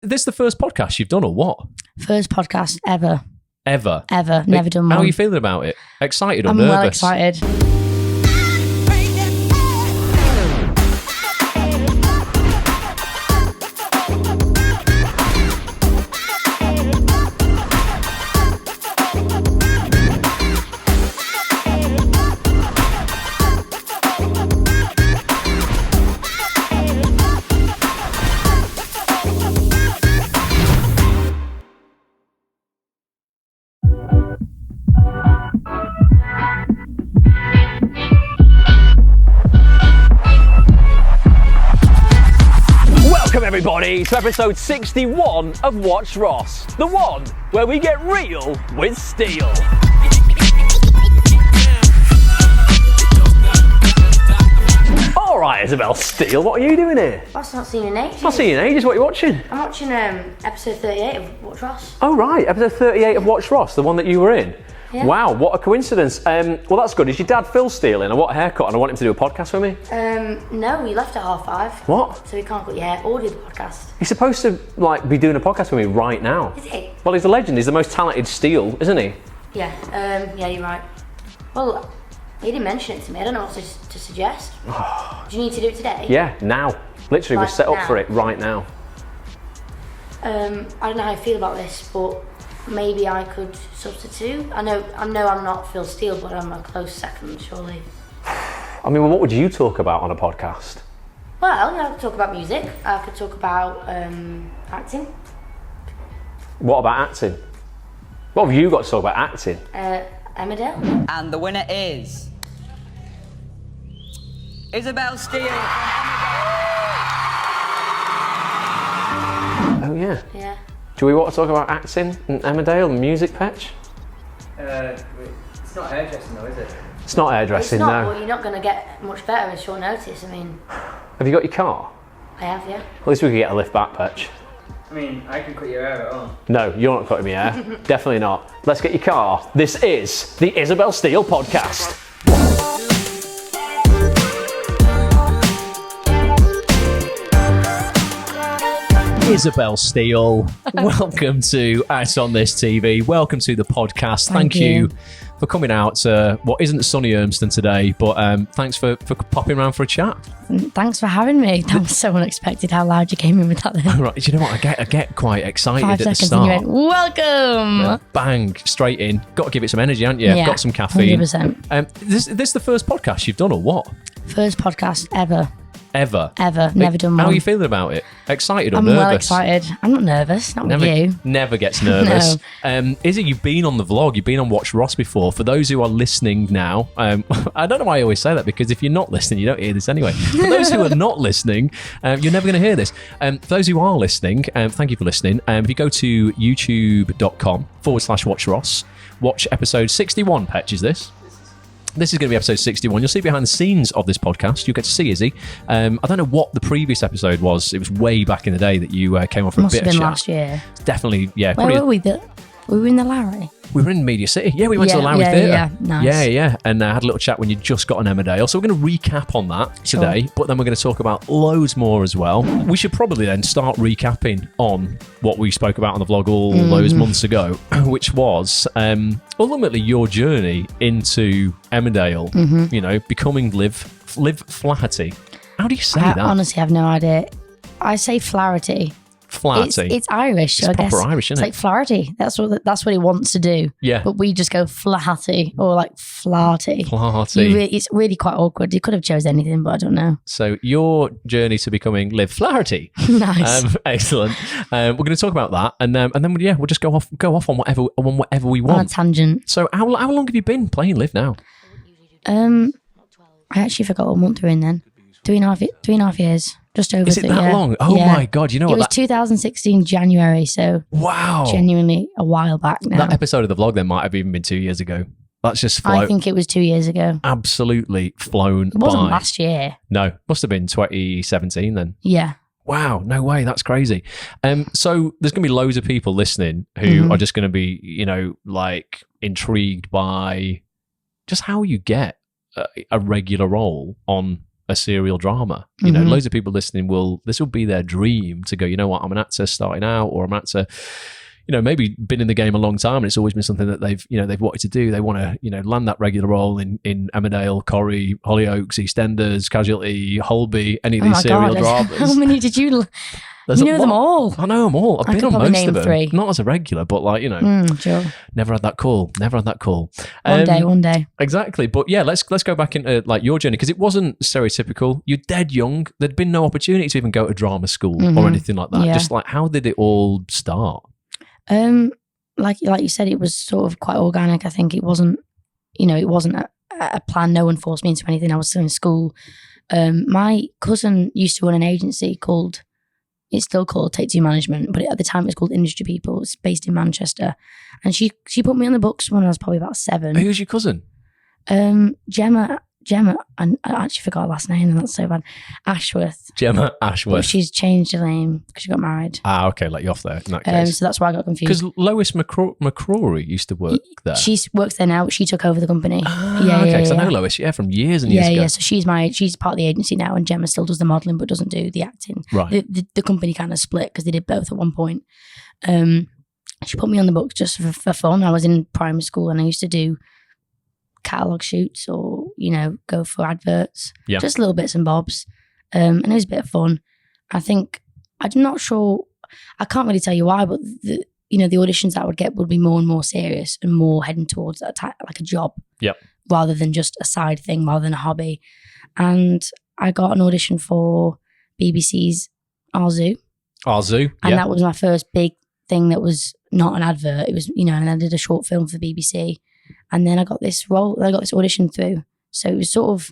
This the first podcast you've done or what? First podcast ever. Ever? Ever. Never done one. How are you feeling about it? Excited or I'm nervous? well excited. Welcome everybody to episode 61 of WatchRoss, the one where we get real with Steele. Alright Isabel Steele, what are you doing here? I've not seen you in ages. Not seen you in ages, what are you watching? I'm watching episode 38 of WatchRoss. Oh right, episode 38 of WatchRoss, the one that you were in. Yeah. Wow, what a coincidence. Well that's good. Is your dad Phil Steele in? I want a haircut and I want him to do a podcast with me. No, we left at 5:30. What? So we can't cut your hair or do the podcast. He's supposed to be doing a podcast with me right now. Is he? Well, he's a legend. He's the most talented Steele, isn't he? Yeah, yeah, you're right. Well, he didn't mention it to me. I don't know what to suggest. Do you need to do it today? Yeah, now. Literally, we're Like set up now? for it right now. I don't know how I feel about this, but maybe I could substitute. I know I'm not Phil Steele, but I'm a close second, surely. I mean, what would you talk about on a podcast? Well, I could talk about music. I could talk about acting. What about acting? What have you got to talk about acting? Emmerdale. And the winner is Isobel Steele. Oh, yeah. Yeah. Do we want to talk about acting and Emmerdale and music, Petch? It's not hairdressing though, is it? It's not It's hairdressing, not, no. but you're not going to get much better in short notice. I mean, Have you got your car? I have, yeah. At least we could get a lift back, Petch. I mean, I can cut your hair at home. No, you're not cutting me hair. Definitely not. Let's get your car. This is the Isobel Steele podcast. Isabel Steele, welcome to Out on This TV. Welcome to the podcast. Thank you for coming out to what isn't sunny Urmston today, but thanks for popping around for a chat. Thanks for having me. That was so unexpected how loud you came in with that then. Right, do you know what? I get quite excited 5 at the seconds start. and you went, welcome! Bang, straight in. Got to give it some energy, haven't you? Yeah, Got some caffeine. 100%. This the first podcast you've done or what? First podcast ever. Ever? Never done one. How are you feeling about it? Excited or I'm nervous? well excited. I'm not nervous, not with you. Never gets nervous. Izzy, you've been on the vlog, you've been on WatchRoss before. For those who are listening now, I don't know why I always say that, because if you're not listening, you don't hear this anyway. For those who are not listening, you're never going to hear this. For those who are listening, thank you for listening. If you go to youtube.com/WatchRoss, watch episode 61, Petch, is this? This is going to be episode 61. You'll see behind the scenes of this podcast. You'll get to see Izzy. I don't know what the previous episode was. It was way back in the day that you came off for Must a bit have been of chat. last year. Definitely, yeah. Where were we? We were in the Lowry. We were in Media City. Yeah, we went to the Lowry yeah, Theatre. yeah, nice. Yeah. And had a little chat when you just got on Emmerdale. So we're going to recap on that today, but then we're going to talk about loads more as well. We should probably then start recapping on what we spoke about on the vlog all those months ago, which was ultimately your journey into Emmerdale, you know, becoming Liv Flaherty. How do you say I that? honestly have no idea. I say Flaherty. Flaherty. It's Irish, so I proper guess Irish, isn't it's like Flaherty. That's what he wants to do. Yeah. But we just go Flaherty or like Flaherty. Flaherty. It's really quite awkward. You could have chose anything, but I don't know. So your journey to becoming Liv Flaherty. Nice. Excellent. We're going to talk about that, and then we'll just go off on whatever we want. On a tangent. So how long have you been playing Liv now? I actually forgot what month we're in then. 3.5 years. Just over. Is it that long? Oh my God! You know it what? was 2016 January, so Wow. genuinely a while back now. That episode of the vlog then might have even been 2 years ago. That's just I think it was 2 years ago. absolutely flown It wasn't by. last year. No, must have been 2017 then. Yeah. Wow, no way, that's crazy. So there's going to be loads of people listening who are just going to be, you know, like intrigued by just how you get a regular role on a serial drama. You know, loads of people listening this will be their dream to go, you know what, I'm an actor starting out, or I'm an actor, you know, maybe been in the game a long time and it's always been something that they've wanted to do. They want to, you know, land that regular role in Emmerdale, Corrie, Hollyoaks, EastEnders, Casualty, Holby, any of these serial dramas. How many did you... There's you know them all. I know them all. I've been on most of them. 3. Not as a regular, but like, you know, Sure. never had that call. One day. Exactly. But yeah, let's go back into like your journey, because it wasn't stereotypical. You're dead young. There'd been no opportunity to even go to drama school or anything like that. Yeah. Just like, how did it all start? Like you said, it was sort of quite organic. I think it wasn't a plan. No one forced me into anything. I was still in school. My cousin used to run an agency it's still called Take Two Management, but at the time it was called Industry People. It's based in Manchester. And she put me on the books when I was probably about 7. Who's your cousin? Gemma, and I actually forgot her last name, and that's so bad. Ashworth. Gemma Ashworth. But she's changed her name because she got married. Okay, let you off there in that case. So that's why I got confused. Because Lois McCrory used to work there. She works there now. She took over the company. Okay, because I know Lois, from years and years ago. Yeah, so she's part of the agency now, and Gemma still does the modelling but doesn't do the acting. Right. The company kind of split because they did both at one point. She put me on the books just for fun. I was in primary school and I used to do catalogue shoots or, you know, go for adverts. Yeah. Just little bits and bobs. And it was a bit of fun. I think, I'm not sure, I can't really tell you why, but the auditions that I would get would be more and more serious and more heading towards like a job. Yep. Rather than just a side thing, rather than a hobby. And I got an audition for BBC's Our Zoo. And that was my first big thing that was not an advert. It was, you know, and I did a short film for the BBC. And then I got this role, I got this audition through. So it was sort of,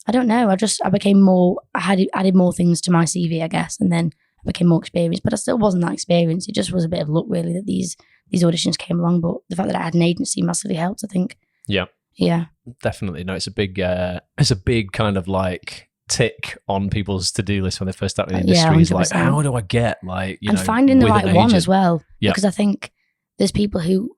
I don't know, I became more, I added more things to my CV, I guess. And then I became more experienced, but I still wasn't that experienced. It just was a bit of luck really that these auditions came along. But the fact that I had an agency massively helped, I think. Yeah. Yeah. Definitely. No, it's a big kind of like tick on people's to-do list when they first start in the industry. Is like, how do I get like, you know, finding the right one as well. Yeah. Because I think there's people who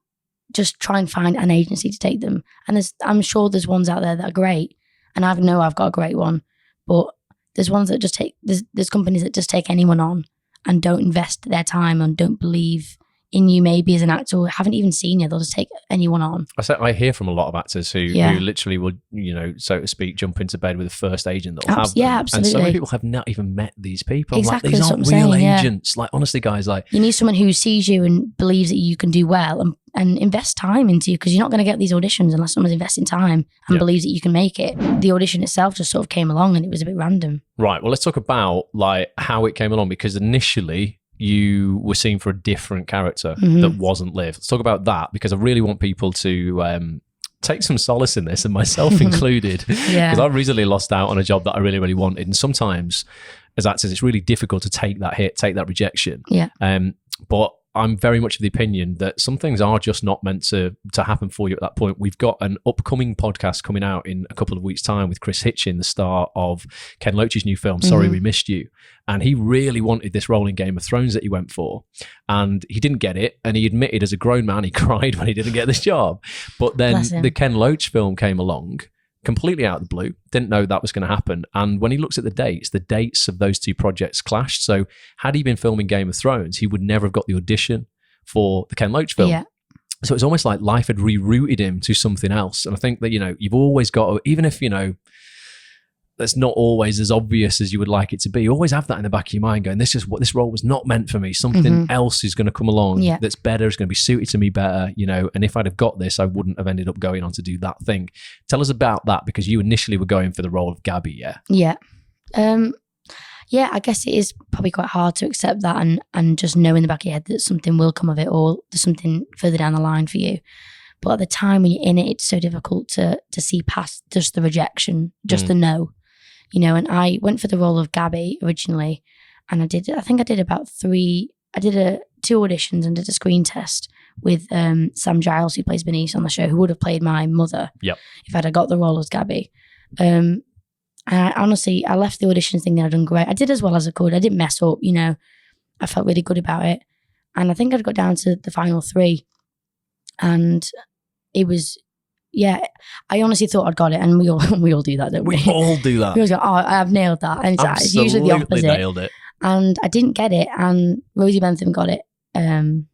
just try and find an agency to take them. And I'm sure there's ones out there that are great. And I know I've got a great one. But there's ones that just there's companies that just take anyone on and don't invest their time and don't believe in you maybe as an actor, or haven't even seen you. They'll just take anyone on. I hear from a lot of actors who literally would, you know, so to speak, jump into bed with the first agent that'll have them. Yeah, absolutely. And so many people have not even met these people. Exactly, like, these that's aren't what I'm real saying, agents. Like, honestly, guys, like... You need someone who sees you and believes that you can do well and invest time into you, because you're not going to get these auditions unless someone's investing time and believes that you can make it. The audition itself just sort of came along and it was a bit random. Right, well, let's talk about like how it came along, because initially you were seen for a different character that wasn't Liv. Let's talk about that, because I really want people to take some solace in this, and myself included, because I've recently lost out on a job that I really, really wanted. And sometimes as actors, it's really difficult to take that hit, take that rejection. Yeah. But I'm very much of the opinion that some things are just not meant to happen for you at that point. We've got an upcoming podcast coming out in a couple of weeks' time with Chris Hitchin, the star of Ken Loach's new film, Sorry We Missed You. And he really wanted this role in Game of Thrones that he went for. And he didn't get it. And he admitted as a grown man, he cried when he didn't get this job. But then the Ken Loach film came along, completely out of the blue, didn't know that was going to happen. And when he looks at the dates of those two projects clashed. So had he been filming Game of Thrones, he would never have got the audition for the Ken Loach film. Yeah. So it's almost like life had rerouted him to something else. And I think that, you know, you've always got to, even if, you know, that's not always as obvious as you would like it to be, you always have that in the back of your mind going, this role was not meant for me. Something else is going to come along that's better, is going to be suited to me better, you know, and if I'd have got this, I wouldn't have ended up going on to do that thing. Tell us about that, because you initially were going for the role of Gabby, yeah? Yeah. Yeah, I guess it is probably quite hard to accept that and just know in the back of your head that something will come of it, or there's something further down the line for you. But at the time when you're in it, it's so difficult to see past just the rejection, just the no. You know, and I went for the role of Gabby originally, and I did about 2 auditions and did a screen test with Sam Giles, who plays Bernice on the show, who would have played my mother if I'd have got the role as Gabby. And I left the auditions thinking I'd done great. I did as well as I could. I didn't mess up, you know. I felt really good about it. And I think I'd got down to the final 3. And it was yeah, I honestly thought I'd got it, and we all do that, don't we? We all do that. We always go, oh, I've nailed that, and it's usually the opposite. Nailed it. And I didn't get it, and Rosie Bentham got it, and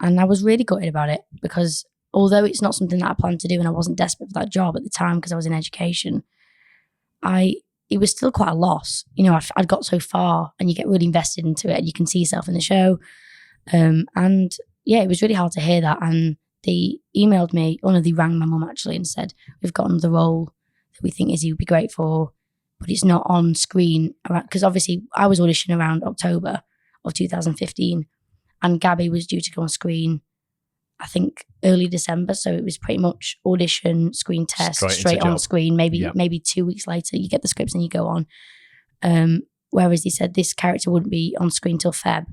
I was really gutted about it because although it's not something that I planned to do, and I wasn't desperate for that job at the time because I was in education, it was still quite a loss. You know, I'd got so far, and you get really invested into it, and you can see yourself in the show, and yeah, it was really hard to hear that. And they emailed me, they rang my mum actually and said, we've got another role that we think Izzy would be great for, but it's not on screen. Because obviously I was auditioning around October of 2015, and Gabby was due to go on screen, I think, early December. So it was pretty much audition, screen test, straight on screen. Maybe 2 weeks later, you get the scripts and you go on. Whereas he said this character wouldn't be on screen till Feb.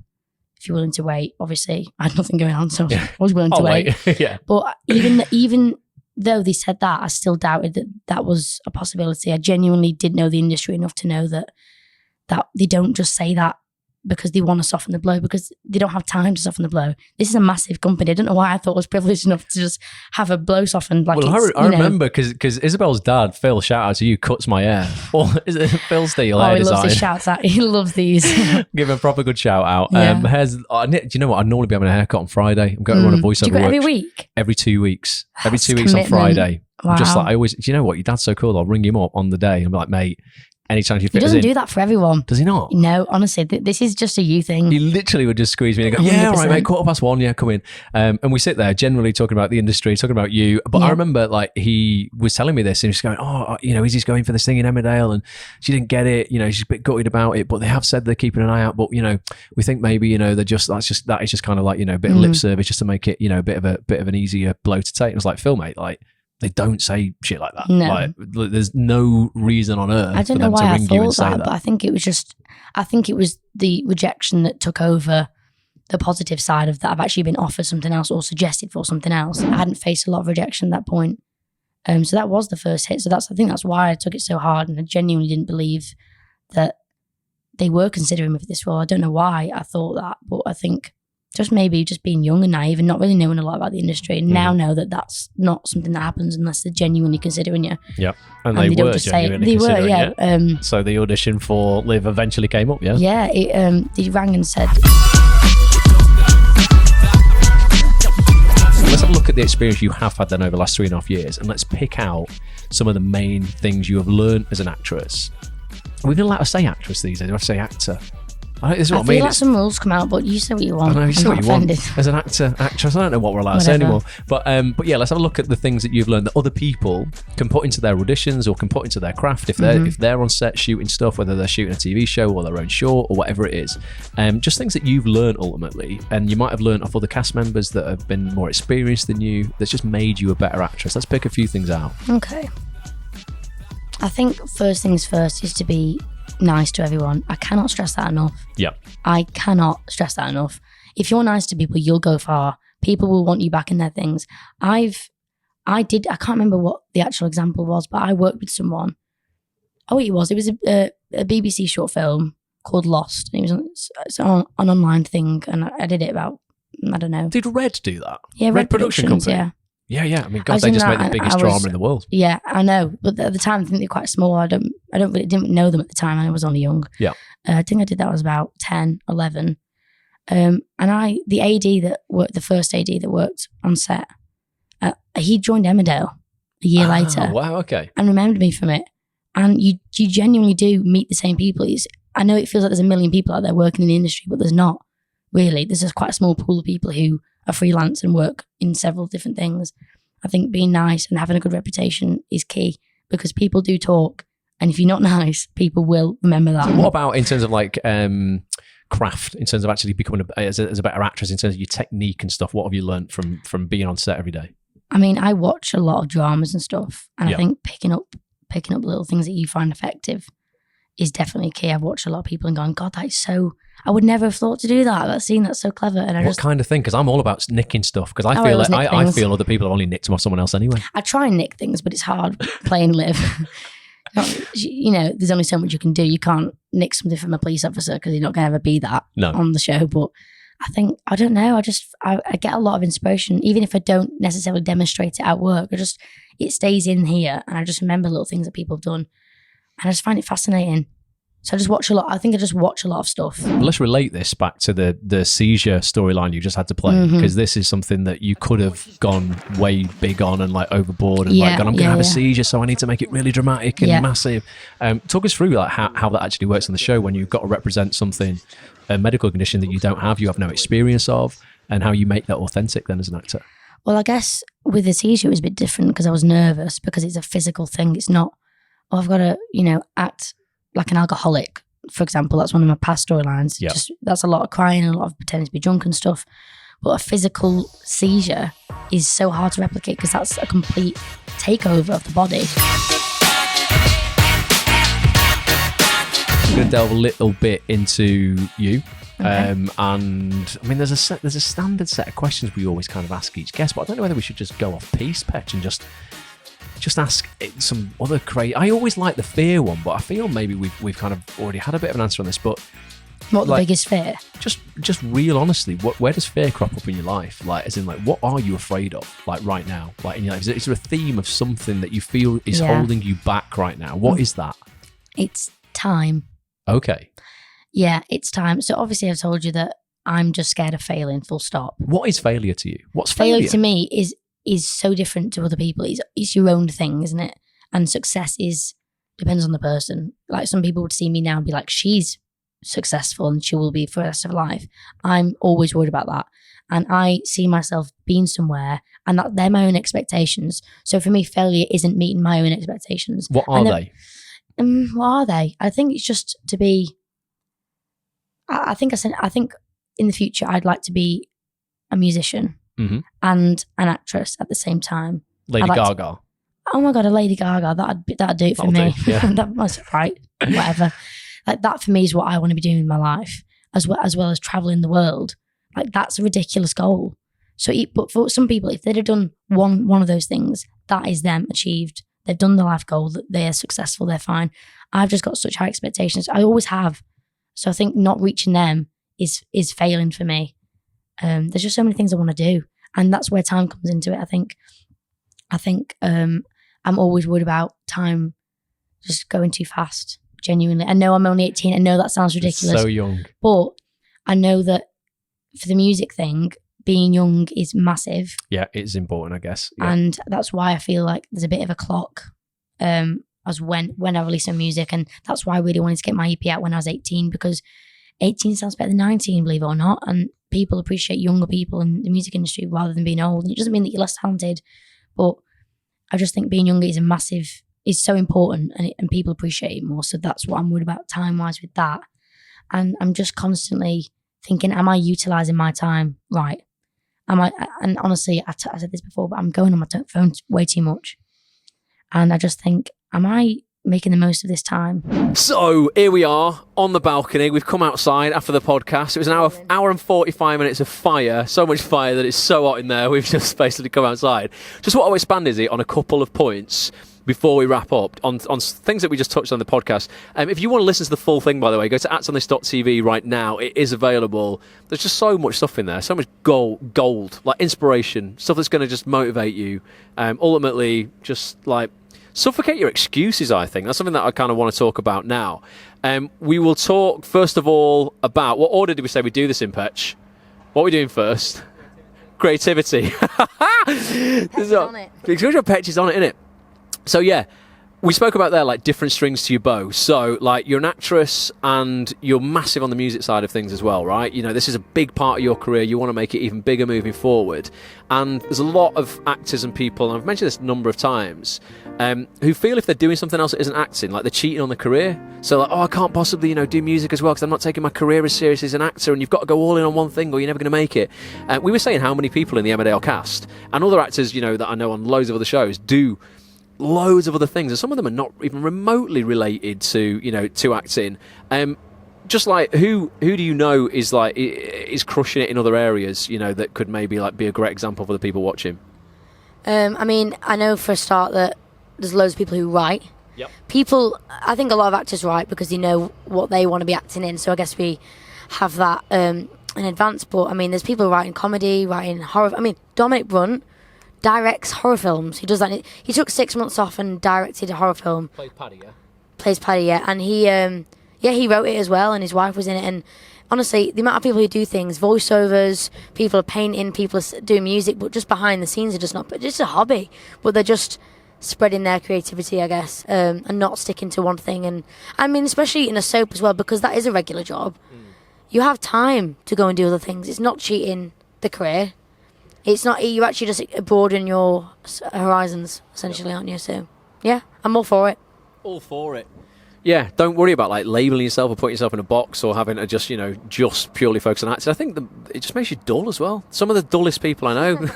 If you're willing to wait, obviously I had nothing going on, so I was willing to wait. Yeah. But even though they said that, I still doubted that was a possibility. I genuinely didn't know the industry enough to know that they don't just say that because they want to soften the blow, because they don't have time to soften the blow. This is a massive company. I don't know why I thought I was privileged enough to just have a blow softened. Like, well, I remember because Isabel's dad, Phil, shout out to you, cuts my hair. Or is it Phil Steele? Oh, he loves these shouts out. He loves these. Give him a proper good shout out. Yeah. Do you know what? I'd normally be having a haircut on Friday. I'm going to run a voiceover. Do you go every week? Every 2 weeks. Every That's 2 weeks on Friday. Wow. I'm just like, I always, do you know what? Your dad's so cool. I'll ring him up on the day and be like, mate, anytime you fit He doesn't us in. do that for everyone. Does he not? No, honestly, this is just a you thing. He literally would just squeeze me and go, yeah, all right, 100%. mate, 1:15, yeah, come in. And we sit there generally talking about the industry, talking about you. But I remember like he was telling me this and he's going, Izzy's going for this thing in Emmerdale and she didn't get it. You know, she's a bit gutted about it, but they have said they're keeping an eye out. But, we think maybe, that is just kind of like, a bit of lip service just to make it, a bit of an easier blow to take. And I was like, Phil, mate, like, they don't say shit like that. No. Like, there's no reason on earth I don't for know them to why I ring you and thought say that, that. but I think it was the rejection that took over the positive side of that. I've actually been offered something else or suggested for something else. I hadn't faced a lot of rejection at that point. So that was the first hit. So I think that's why I took it so hard, and I genuinely didn't believe that they were considering me for this role. I don't know why I thought that, but I think just being young and naive and not really knowing a lot about the industry, and now know that that's not something that happens unless they're genuinely considering you. Yeah, and they they don't were just say it. genuinely They were, considering yeah. it. So the audition for Liv eventually came up, yeah? Yeah, they rang and said, Let's have a look at the experience you have had then over the last 3.5 years, and let's pick out some of the main things you have learned as an actress. Are we going to allowed to say actress these days? Do I have to say actor? This is what I mean. feel like some rules come out, but you say what you want. I know, you say I'm what you not want. offended. As an actress, I don't know what we're allowed to say anymore. But yeah, let's have a look at the things that you've learned that other people can put into their auditions or can put into their craft if they're on set shooting stuff, whether they're shooting a TV show or their own short or whatever it is. Just things that you've learned ultimately, and you might have learned off other cast members that have been more experienced than you, that's just made you a better actress. Let's pick a few things out. Okay. I think first things first is to be nice to everyone. I cannot stress that enough. Yeah. I cannot stress that enough. If you're nice to people, you'll go far. People will want you back in their things. I can't remember what the actual example was, but I worked with someone. Oh, it was a BBC short film called Lost. And it's on an online thing, and I did it about, I don't know. Did Red do that? Yeah, Red Production Productions, Company? yeah. Yeah. I mean, God, they just made the biggest drama in the world. Yeah, I know. But at the time, I think they're quite small. I didn't know them at the time, and I was only young. Yeah. I think I did that when I was about 10, 11. And the AD that worked, the first AD that worked on set, he joined Emmerdale a year later. Wow, okay. And remembered me from it. And you genuinely do meet the same people. I know it feels like there's a million people out there working in the industry, but there's not really. There's just quite a small pool of people who are freelance and work in several different things. I think being nice and having a good reputation is key, because people do talk, and if you're not nice, people will remember that. What about in terms of like craft, in terms of actually becoming as a better actress, in terms of your technique and stuff? What have you learned from being on set every day? I mean, I watch a lot of dramas and stuff, and Yeah. I think picking up little things that you find effective is definitely key. I've watched a lot of people and gone, God, that is so, I would never have thought to do that. That scene, that's so clever. And What kind of thing? Because I'm all about nicking stuff, because I feel always nick I things. feel other people have only nicked them off someone else anyway. I try and nick things, but it's hard playing Liv. There's only so much you can do. You can't nick something from a police officer because you're not going to ever be that No. on the show. But I think, I don't know, I get a lot of inspiration, even if I don't necessarily demonstrate it at work. It stays in here, and I just remember little things that people have done, and I just find it fascinating. So I just watch a lot. I think I just watch a lot of stuff. Let's relate this back to the seizure storyline you just had to play, because this is something that you could have gone way big on and like overboard and like gone, I'm going to have a seizure, so I need to make it really dramatic and massive. Talk us through like how that actually works on the show when you've got to represent something, a medical condition that you have no experience of, and how you make that authentic then as an actor. Well, I guess with the seizure it was a bit different because I was nervous, because it's a physical thing. It's not, I've got to, act like an alcoholic, for example. That's one of my past storylines. Yep. That's a lot of crying and a lot of pretending to be drunk and stuff. But a physical seizure is so hard to replicate because that's a complete takeover of the body. I'm going to delve a little bit into you. Okay. And I mean, there's a standard set of questions we always kind of ask each guest, but I don't know whether we should just go off piece, Petch, and just ask some other crazy. I always like the fear one, but I feel maybe we've kind of already had a bit of an answer on this. But what the biggest fear? Just real honestly, where does fear crop up in your life? Like, as in, like, what are you afraid of? Like right now, like in your life, is there a theme of something that you feel is holding you back right now? What is that? It's time. Okay. Yeah, it's time. So obviously, I've told you that I'm just scared of failing. Full stop. What is failure to you? What's failure to me is so different to other people. It's your own thing, isn't it? And success depends on the person. Like, some people would see me now and be like, she's successful and she will be for the rest of her life. I'm always worried about that. And I see myself being somewhere, and that they're my own expectations. So for me, failure isn't meeting my own expectations. What are they? What are they? I think it's just to be, I think in the future, I'd like to be a musician. Mm-hmm. And an actress at the same time. Lady Gaga. Oh my God, a Lady Gaga. That'd do it for me. That was right. Whatever. Like, that for me is what I want to be doing in my life, as well as traveling the world. Like, that's a ridiculous goal. So, but for some people, if they'd have done one of those things, that is them achieved. They've done the life goal. They are successful. They're fine. I've just got such high expectations. I always have. So I think not reaching them is failing for me. There's just so many things I want to do, and that's where time comes into it. I think I'm always worried about time just going too fast. Genuinely, I know I'm only 18. I know that sounds ridiculous. So young, but I know that for the music thing, being young is massive. Yeah, it's important, I guess. Yeah. And that's why I feel like there's a bit of a clock as when I release my music, and that's why I really wanted to get my EP out when I was 18, because 18 sounds better than 19, believe it or not. And people appreciate younger people in the music industry rather than being old. And it doesn't mean that you're less talented, but I just think being younger is so important, and people appreciate it more. So that's what I'm worried about time-wise with that. And I'm just constantly thinking, am I utilising my time right? And honestly, I said this before, but I'm going on my phone way too much. And I just think, am I making the most of this time? So here we are on the balcony. We've come outside after the podcast. It was an hour and 45 minutes of fire. So much fire that it's so hot in there. We've just basically come outside. Just what I'll expand is it on a couple of points before we wrap up on things that we just touched on the podcast. If you want to listen to the full thing, by the way, go to actsonthis.tv right now. It is available. There's just so much stuff in there, so much gold, like inspiration, stuff that's going to just motivate you. Ultimately, just like suffocate your excuses, I think. That's something that I kind of want to talk about now. We will talk, first of all, about, what order did we say we do this in, Petch? What are we doing first? Creativity. Petch on it. Because Petch is on it, innit? So yeah, we spoke about there, like, different strings to your bow. So, like, you're an actress and you're massive on the music side of things as well, right? You know, this is a big part of your career. You want to make it even bigger moving forward. And there's a lot of actors and people, and I've mentioned this a number of times, who feel if they're doing something else that isn't acting, like they're cheating on their career. So, like, oh, I can't possibly, do music as well because I'm not taking my career as seriously as an actor, and you've got to go all in on one thing or you're never going to make it. We were saying how many people in the Emmerdale cast and other actors, that I know on loads of other shows do loads of other things, and some of them are not even remotely related to acting. Just like who do you know is crushing it in other areas, that could maybe like be a great example for the people watching? I mean, I know for a start that there's loads of people who write. Yep. I think a lot of actors write because they know what they want to be acting in, so I guess we have that in advance. But I mean, there's people writing comedy, writing horror. I mean, Dominic Brunt directs horror films. He does that. He took 6 months off and directed a horror film. Plays Paddy, yeah. Plays Paddy, yeah. And he wrote it as well, and his wife was in it. And honestly, the amount of people who do things, voiceovers, people are painting, people are doing music, but just behind the scenes are just not, just a hobby. But they're just spreading their creativity, I guess, and not sticking to one thing. And I mean, especially in a soap as well, because that is a regular job. You have time to go and do other things. It's not cheating the career. It's not, you actually just broaden your horizons, essentially, aren't you? So, yeah, I'm all for it. All for it. Yeah, don't worry about like labeling yourself or putting yourself in a box or having to just, just purely focus on acting. I think it just makes you dull as well. Some of the dullest people I know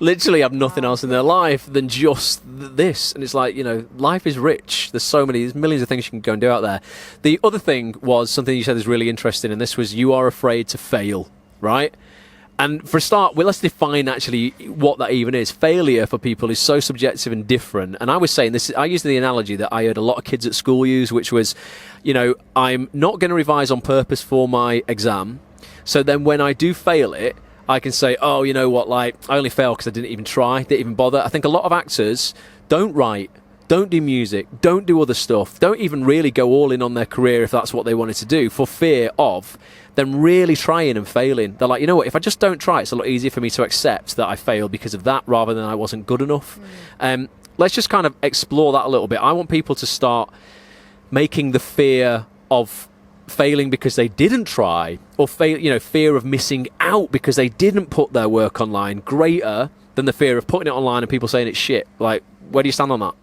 literally have nothing else in their life than just this. And it's like, life is rich. There's millions of things you can go and do out there. The other thing was something you said is really interesting, and this was you are afraid to fail, right? And for a start, let's define actually what that even is. Failure for people is so subjective and different. And I was saying this, I used the analogy that I heard a lot of kids at school use, which was, I'm not going to revise on purpose for my exam. So then when I do fail it, I can say, oh, you know what, like, I only failed because I didn't even try, didn't even bother. I think a lot of actors don't write, don't do music, don't do other stuff, don't even really go all in on their career if that's what they wanted to do, for fear of them really trying and failing. They're like, you know what, if I just don't try, it's a lot easier for me to accept that I failed because of that rather than I wasn't good enough. Let's just kind of explore that a little bit. I want people to start making the fear of failing because they didn't try, or fear of missing out because they didn't put their work online, greater than the fear of putting it online and people saying it's shit. Like, where do you stand on that?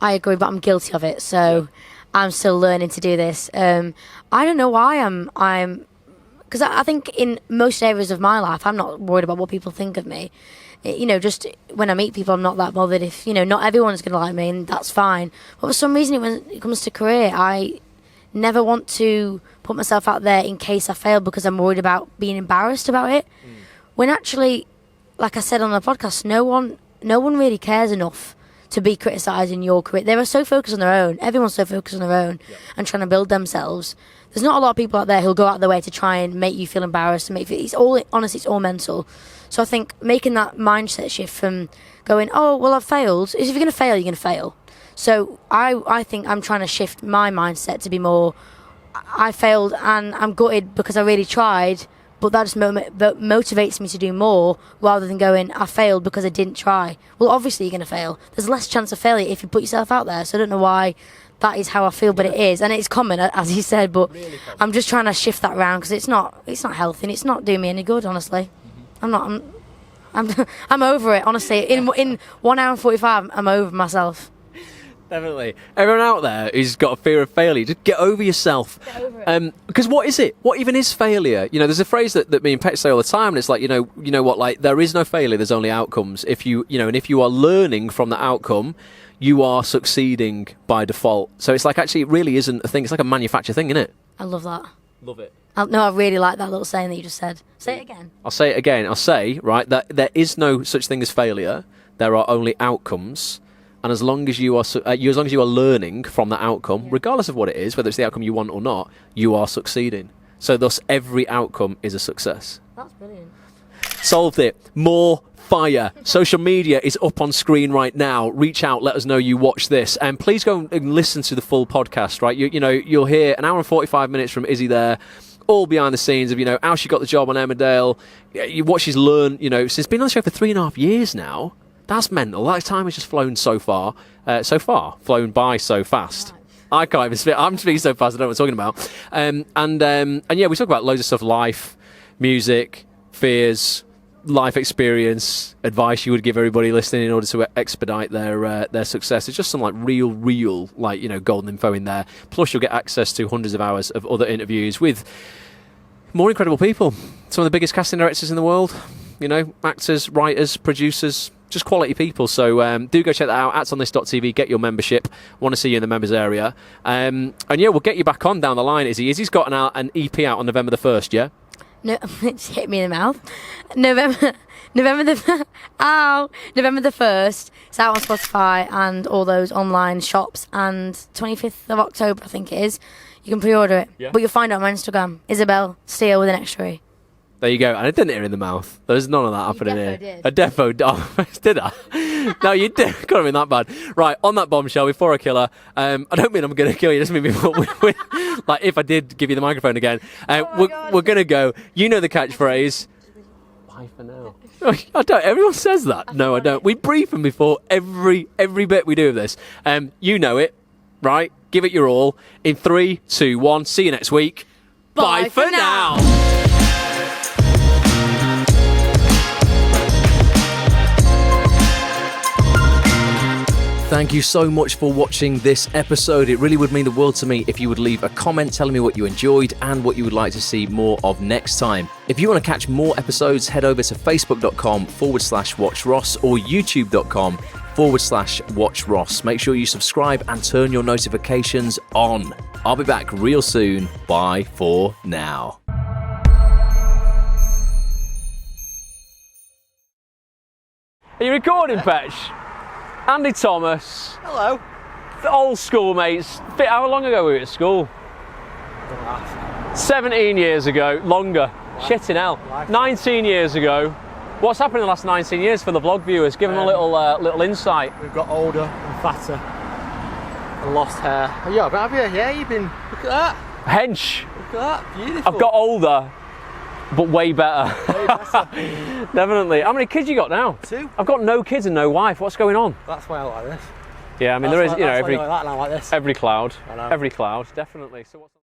I agree, but I'm guilty of it, so I'm still learning to do this. I don't know why I'm because I think in most areas of my life, I'm not worried about what people think of me. Just when I meet people, I'm not that bothered if, not everyone's going to like me, and that's fine. But for some reason, when it comes to career, I never want to put myself out there in case I fail because I'm worried about being embarrassed about it. When actually, like I said on the podcast, no one really cares enough to be criticising your career. They are so focused on their own. Everyone's so focused on their own and trying to build themselves. There's not a lot of people out there who'll go out of their way to try and make you feel embarrassed. It's all mental. So I think making that mindset shift from going, oh, well, I've failed. If you're going to fail, you're going to fail. So I think I'm trying to shift my mindset to be more, I failed and I'm gutted because I really tried, but that just motivates me to do more rather than going, I failed because I didn't try. Well, obviously you're going to fail. There's less chance of failure if you put yourself out there. So I don't know why that is how I feel, but it is. And it's common, as you said, but really I'm just trying to shift that around because it's not healthy and it's not doing me any good, honestly. I'm over it, honestly. In 1 hour and 45, I'm over myself. Definitely. Everyone out there who's got a fear of failure, just get over yourself. Get over it. Because what is it? What even is failure? There's a phrase that me and Pet say all the time, and it's like, you know what, like, there is no failure, there's only outcomes. If you are learning from the outcome, you are succeeding by default. So it's like, actually, it really isn't a thing. It's like a manufactured thing, isn't it? I love that. Love it. No, I really like that little saying that you just said. Say it again. I'll say it again. I'll say, right, that there is no such thing as failure. There are only outcomes. And as long as you are learning from that outcome, regardless of what it is, whether it's the outcome you want or not, you are succeeding. So thus, every outcome is a success. That's brilliant. Solved it. More fire. Social media is up on screen right now. Reach out, let us know you watch this, and please go and listen to the full podcast. Right, you'll hear an hour and 45 minutes from Izzy there, all behind the scenes of how she got the job on Emmerdale, what she's learned. She's been on the show for 3.5 years now. That's mental. That time has just flown flown by so fast. I can't even speak. I'm speaking so fast, I don't know what I'm talking about. And yeah, we talk about loads of stuff: life, music, fears, life experience, advice you would give everybody listening in order to expedite their success. It's just some real golden info in there. Plus, you'll get access to hundreds of hours of other interviews with more incredible people. Some of the biggest casting directors in the world. Actors, writers, producers. Just quality people. So do go check that out. @onthis.tv. Get your membership. Want to see you in the members area. And yeah, we'll get you back on down the line. Izzy's got an EP out on November the 1st, yeah? No, it's hit me in the mouth. November the 1st. It's out on Spotify and all those online shops. And 25th of October, I think it is. You can pre-order it. Yeah. But you'll find it on my Instagram. Isobel Steele with an extra E. There you go. And I didn't hit her in the mouth. There's none of that happening here. did. I defo did. Did I? No, you did. Couldn't have been that bad. Right, on that bombshell, before I kill her, I don't mean I'm going to kill you. Just mean like if I did give you the microphone again. We're going to go. You know the catchphrase. Bye for now. I don't. Everyone says that. No, I don't. We brief them before every bit we do of this. You know it, right? Give it your all. In 3, 2, 1. See you next week. Bye for now. Thank you so much for watching this episode. It really would mean the world to me if you would leave a comment telling me what you enjoyed and what you would like to see more of next time. If you want to catch more episodes, head over to facebook.com/WatchRoss or youtube.com/WatchRoss. Make sure you subscribe and turn your notifications on. I'll be back real soon. Bye for now. Are you recording, Petch? Andy Thomas. Hello. The old schoolmates. How long ago were we at school? 17 years ago. Longer. Shitting hell. 19 years ago. What's happened in the last 19 years for the vlog viewers? Give them a little insight. We've got older and fatter and lost hair. Oh, yeah, but have you? Yeah, you've been. Look at that. Hench. Look at that. Beautiful. I've got older, but way better. Way better. Definitely. How many kids you got now? 2. I've got no kids and no wife. What's going on? That's why I like this. Yeah, I mean, there is, you know, That's why I like that and I like this. every cloud. I know. Every cloud, definitely. So what's